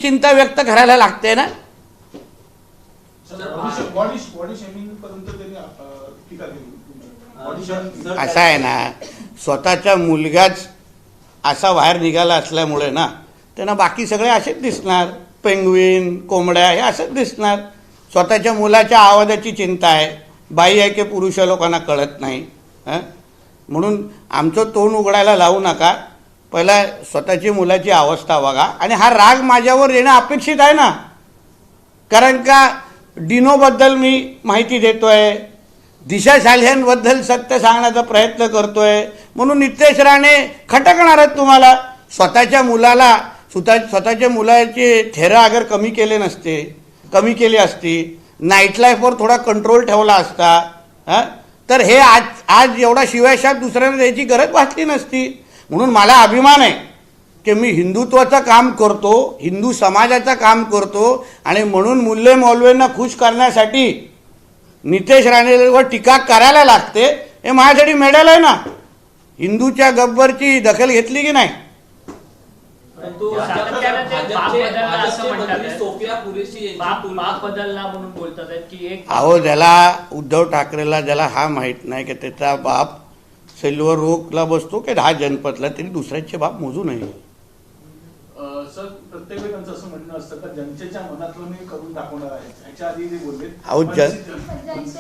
चिंता व्यक्त करायला लागते ना. असं आहे ना, स्वतःचा मुलगाच असा बाहेर निघाला असल्यामुळे ना त्यांना बाकी सगळे असेच दिसणार. पेंग्विन, कोंबड्या हे असंच दिसणार. स्वतःच्या मुलाच्या आवाजाची चिंता आहे. बाई आहे की पुरुष लोकांना कळत नाही. म्हणून आमचं तोंड उघडायला लावू नका. पहिला स्वतःची मुलाची अवस्था बघा. आणि हा राग माझ्यावर येणं अपेक्षित आहे ना, कारण का डिनोबद्दल मी माहिती देतोय, दिशा सालियनबद्दल सत्य सांगण्याचा प्रयत्न करतोय, म्हणून नितेश राणे खटकणारच तुम्हाला. स्वतःच्या मुलाचे थेरा अगर कमी केली असती, नाईट लाईफवर थोडा कंट्रोल ठेवला असता, तर हे आज एवढा शिवायशाप दुसऱ्यांना द्यायची गरज भासली नसती. म्हणून मला अभिमान आहे की मी हिंदुत्वाचं काम करतो, हिंदू समाजाचं काम करतो, आणि म्हणून मुल्ले मौलवींना खुश करण्यासाठी नितेश राणेवर टीका करायला लागते. हे माझ्यासाठी मेडल आहे ना. हिंदूच्या गब्बरची दखल घेतली की नाही. अहो, ज्याला उद्धव ठाकरेला ज्याला हा माहित नाही की त्याचा बाप सिल्वर ओकला बसतो की 10 जनपदला, तरी दुसऱ्याचे बाप मोजू नये. सर, प्रत्येक वेळी त्यांचं असं म्हणणं असतं का जनतेच्या मनातलं मी करून दाखवणार आहे. ह्याच्या आधी ते बोलले. अहो